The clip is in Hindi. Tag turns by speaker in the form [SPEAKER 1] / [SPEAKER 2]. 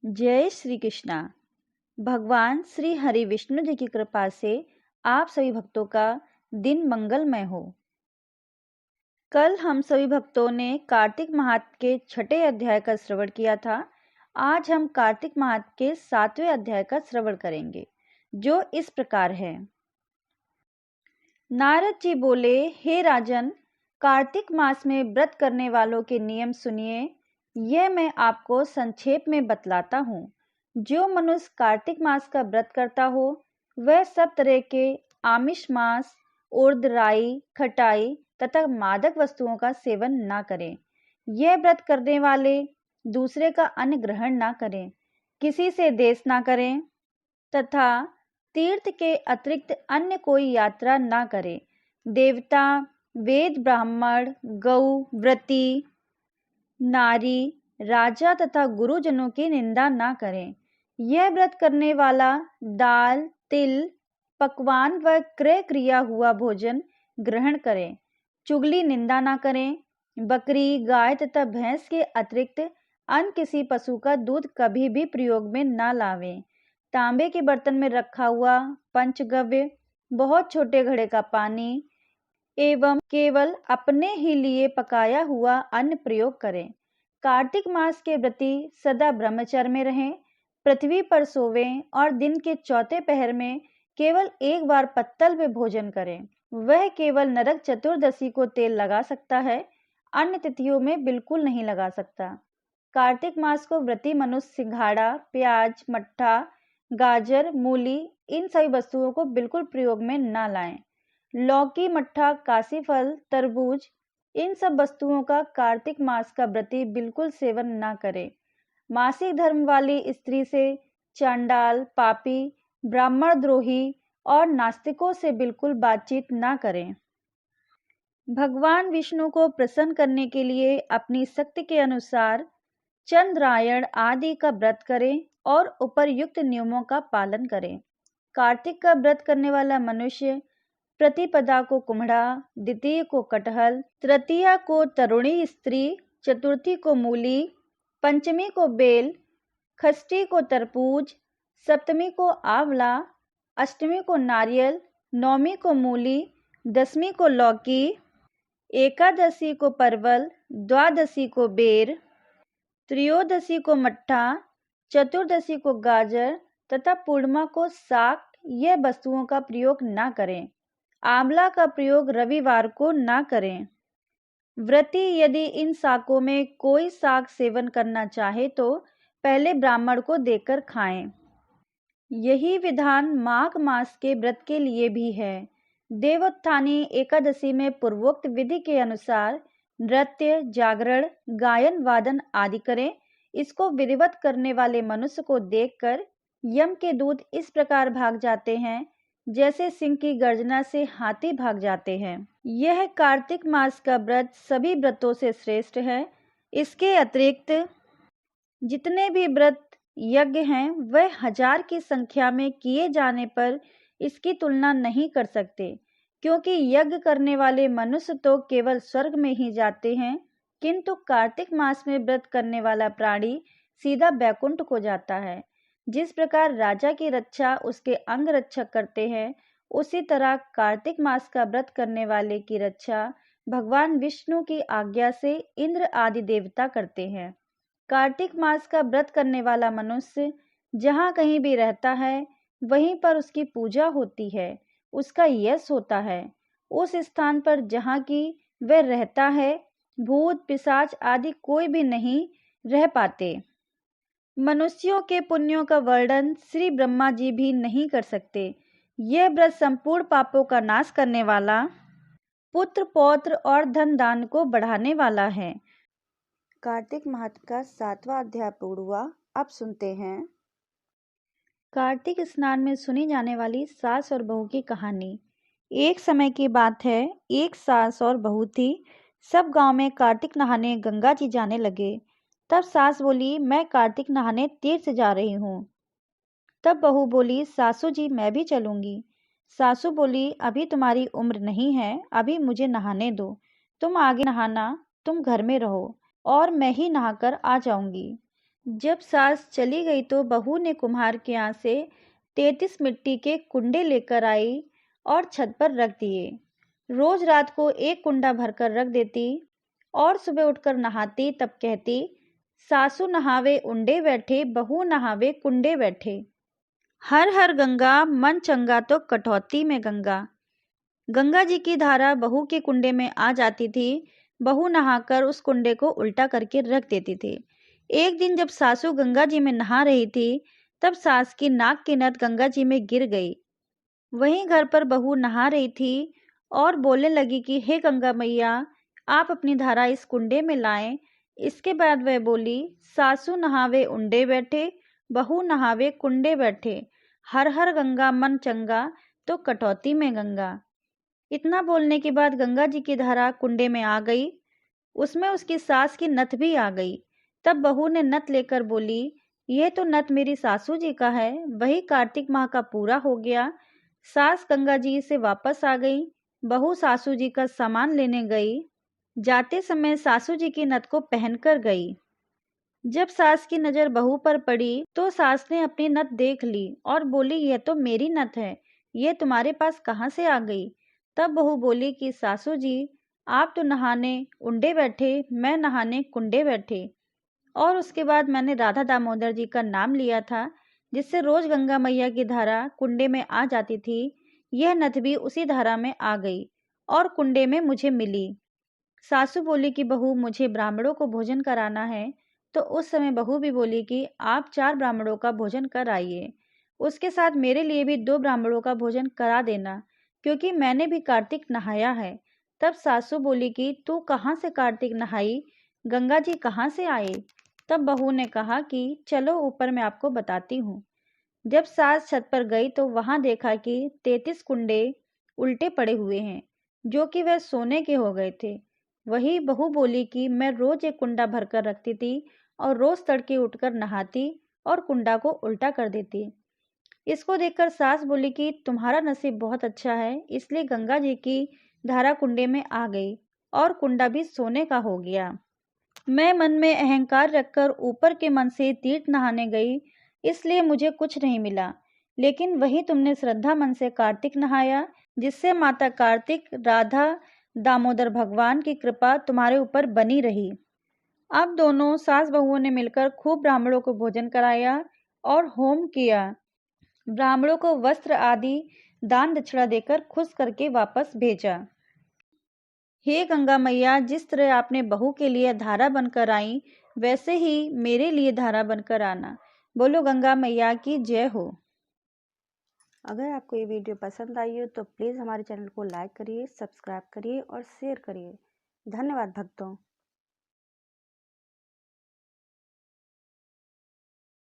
[SPEAKER 1] जय श्री कृष्णा। भगवान श्री हरि विष्णु जी की कृपा से आप सभी भक्तों का दिन मंगलमय हो। कल हम सभी भक्तों ने कार्तिक महात्म के 6ठे अध्याय का श्रवण किया था। आज हम कार्तिक महात्म के 7वें अध्याय का श्रवण करेंगे, जो इस प्रकार है। नारद जी बोले, हे राजन, कार्तिक मास में व्रत करने वालों के नियम सुनिए। यह मैं आपको संक्षेप में बतलाता हूँ। जो मनुष्य कार्तिक मास का व्रत करता हो, वह सब तरह के आमिष मांस, उर्द, राई, खटाई तथा मादक वस्तुओं का सेवन ना करें। यह व्रत करने वाले दूसरे का अन्न ग्रहण ना करें, किसी से देश ना करें तथा तीर्थ के अतिरिक्त अन्य कोई यात्रा ना करें। देवता, वेद, ब्राह्मण, गौ, व्रती, नारी, राजा तथा गुरुजनों की निंदा ना करें। यह व्रत करने वाला दाल, तिल, पकवान व क्रय क्रिया हुआ भोजन ग्रहण करें। चुगली निंदा ना करें। बकरी, गाय तथा भैंस के अतिरिक्त अन्य किसी पशु का दूध कभी भी प्रयोग में ना लावें। तांबे के बर्तन में रखा हुआ पंचगव्य, बहुत छोटे घड़े का पानी एवं केवल अपने ही लिए पकाया हुआ अन्न प्रयोग करें। कार्तिक मास के व्रती सदा ब्रह्मचर्य में रहें, पृथ्वी पर सोवें और दिन के चौथे पहर में केवल एक बार पत्तल में भोजन करें। वह केवल नरक चतुर्दशी को तेल लगा सकता है, अन्य तिथियों में बिल्कुल नहीं लगा सकता। कार्तिक मास को व्रती मनुष्य सिंघाड़ा, प्याज, मट्ठा, गाजर, मूली इन सभी वस्तुओं को बिल्कुल प्रयोग में न लाएं। लौकी, मट्ठा, काशी फल, तरबूज इन सब वस्तुओं का कार्तिक मास का व्रती बिल्कुल सेवन न करे। मासिक धर्म वाली स्त्री से चांडाल, पापी, ब्राह्मण द्रोही और नास्तिकों से बिल्कुल बातचीत ना करें। भगवान विष्णु को प्रसन्न करने के लिए अपनी शक्ति के अनुसार चंद्रायण आदि का व्रत करें और उपर्युक्त नियमों का पालन करें। कार्तिक का व्रत करने वाला मनुष्य प्रतिपदा को कुम्हड़ा, द्वितीय को कटहल, तृतीया को तरुणी स्त्री, चतुर्थी को मूली, पंचमी को बेल, षष्ठी को तरबूज, सप्तमी को आंवला, अष्टमी को नारियल, नौमी को मूली, दसवीं को लौकी, एकादशी को परवल, द्वादशी को बेर, त्रयोदशी को मट्ठा, चतुर्दशी को गाजर तथा पूर्णिमा को साग यह वस्तुओं का प्रयोग न करें। आंवला का प्रयोग रविवार को न करें। व्रती यदि इन शाकों में कोई शाक सेवन करना चाहे तो पहले ब्राह्मण को देकर खाएं। यही विधान माघ मास के व्रत के लिए भी है। देवोत्थानी एकादशी में पूर्वोक्त विधि के अनुसार नृत्य, जागरण, गायन, वादन आदि करें। इसको विधिवत करने वाले मनुष्य को देखकर यम के दूत इस प्रकार भाग जाते हैं जैसे सिंह की गर्जना से हाथी भाग जाते हैं। यह कार्तिक मास का व्रत सभी व्रतों से श्रेष्ठ है। इसके अतिरिक्त जितने भी व्रत यज्ञ हैं वह 1000 की संख्या में किए जाने पर इसकी तुलना नहीं कर सकते, क्योंकि यज्ञ करने वाले मनुष्य तो केवल स्वर्ग में ही जाते हैं, किंतु कार्तिक मास में व्रत करने वाला प्राणी सीधा बैकुंठ को जाता है। जिस प्रकार राजा की रक्षा उसके अंग रक्षक करते हैं, उसी तरह कार्तिक मास का व्रत करने वाले की रक्षा भगवान विष्णु की आज्ञा से इंद्र आदि देवता करते हैं। कार्तिक मास का व्रत करने वाला मनुष्य जहाँ कहीं भी रहता है, वहीं पर उसकी पूजा होती है, उसका यश होता है। उस स्थान पर जहाँ की वह रहता है, भूत, पिशाच आदि कोई भी नहीं रह पाते। मनुष्यों के पुण्यों का वर्णन श्री ब्रह्मा जी भी नहीं कर सकते। यह व्रत संपूर्ण पापों का नाश करने वाला, पुत्र, पौत्र और धन दान को बढ़ाने वाला है। कार्तिक महात्म का 7वां अध्याय पूर्ण हुआ। अब सुनते हैं कार्तिक स्नान में सुनी जाने वाली सास और बहू की कहानी। एक समय की बात है, एक सास और बहू थी। सब गांव में कार्तिक नहाने गंगा जी जाने लगे। तब सास बोली, मैं कार्तिक नहाने तीर्थ जा रही हूँ। तब बहू बोली, सासू जी मैं भी चलूंगी। सासू बोली, अभी तुम्हारी उम्र नहीं है, अभी मुझे नहाने दो, तुम आगे नहाना, तुम घर में रहो और मैं ही नहाकर आ जाऊंगी। जब सास चली गई तो बहू ने कुम्हार के यहाँ से 33 मिट्टी के कुंडे लेकर आई और छत पर रख दिए। रोज रात को एक कुंडा भरकर रख देती और सुबह उठकर नहाती, तब कहती, सासू नहावे उंडे बैठे, बहू नहावे कुंडे बैठे। हर हर गंगा मन चंगा तो कटौती में गंगा। गंगा जी की धारा बहू के कुंडे में आ जाती थी। बहू नहाकर उस कुंडे को उल्टा करके रख देती थी। एक दिन जब सासू गंगा जी में नहा रही थी, तब सास की नाक की नथ गंगा जी में गिर गई। वहीं घर पर बहू नहा रही थी और बोलने लगी कि हे गंगा मैया, आप अपनी धारा इस कुंडे में लाएं। इसके बाद वह बोली, सासू नहावे उंडे बैठे, बहू नहावे कुंडे बैठे। हर हर गंगा मन चंगा तो कटौती में गंगा। इतना बोलने के बाद गंगा जी की धारा कुंडे में आ गई। उसमें उसकी सास की नथ भी आ गई। तब बहू ने नथ लेकर बोली, यह तो नथ मेरी सासू जी का है। वही कार्तिक माह का पूरा हो गया। सास गंगा जी से वापस आ गई। बहू सासू जी का सामान लेने गई। जाते समय सासू जी की नथ को पहनकर गई। जब सास की नजर बहू पर पड़ी तो सास ने अपनी नथ देख ली और बोली, यह तो मेरी नथ है, यह तुम्हारे पास कहाँ से आ गई। तब बहू बोली कि सासू जी, आप तो नहाने उंडे बैठे, मैं नहाने कुंडे बैठे। और उसके बाद मैंने राधा दामोदर जी का नाम लिया था, जिससे रोज गंगा मैया की धारा कुंडे में आ जाती थी। यह नथ भी उसी धारा में आ गई और कुंडे में मुझे मिली। सासू बोली कि बहू, मुझे ब्राह्मणों को भोजन कराना है। तो उस समय बहू भी बोली कि आप 4 ब्राह्मणों का भोजन कराइए। उसके साथ मेरे लिए भी 2 ब्राह्मणों का भोजन करा देना, क्योंकि मैंने भी कार्तिक नहाया है। तब सासू बोली कि तू कहाँ से कार्तिक नहाई, गंगा जी कहाँ से आए। तब बहू ने कहा कि चलो ऊपर मैं आपको बताती हूँ। जब सास छत पर गई तो वहां देखा कि 33 कुंडे उल्टे पड़े हुए हैं, जो कि वह सोने के हो गए थे। वही बहू बोली कि मैं रोज एक कुंडा भरकर रखती थी और रोज तड़के उठकर नहाती और कुंडा को उल्टा कर देती। इसको देखकर सास बोली कि तुम्हारा नसीब बहुत अच्छा है, इसलिए गंगा जी की धारा कुंडे में आ गई और कुंडा भी सोने का हो गया। मैं मन में अहंकार रखकर ऊपर के मन से तीर्थ नहाने गई, इसलिए मुझे कुछ नहीं मिला। लेकिन वही तुमने श्रद्धा मन से कार्तिक नहाया, जिससे माता कार्तिक, राधा दामोदर भगवान की कृपा तुम्हारे ऊपर बनी रही। अब दोनों सास बहुओं ने मिलकर खूब ब्राह्मणों को भोजन कराया और होम किया। ब्राह्मणों को वस्त्र आदि दान दक्षिणा देकर खुश करके वापस भेजा। हे गंगा मैया, जिस तरह आपने बहू के लिए धारा बनकर आई, वैसे ही मेरे लिए धारा बनकर आना। बोलो गंगा मैया की जय हो। अगर आपको ये वीडियो पसंद आई हो तो प्लीज़ हमारे चैनल को लाइक करिए, सब्सक्राइब करिए और शेयर करिए। धन्यवाद भक्तों।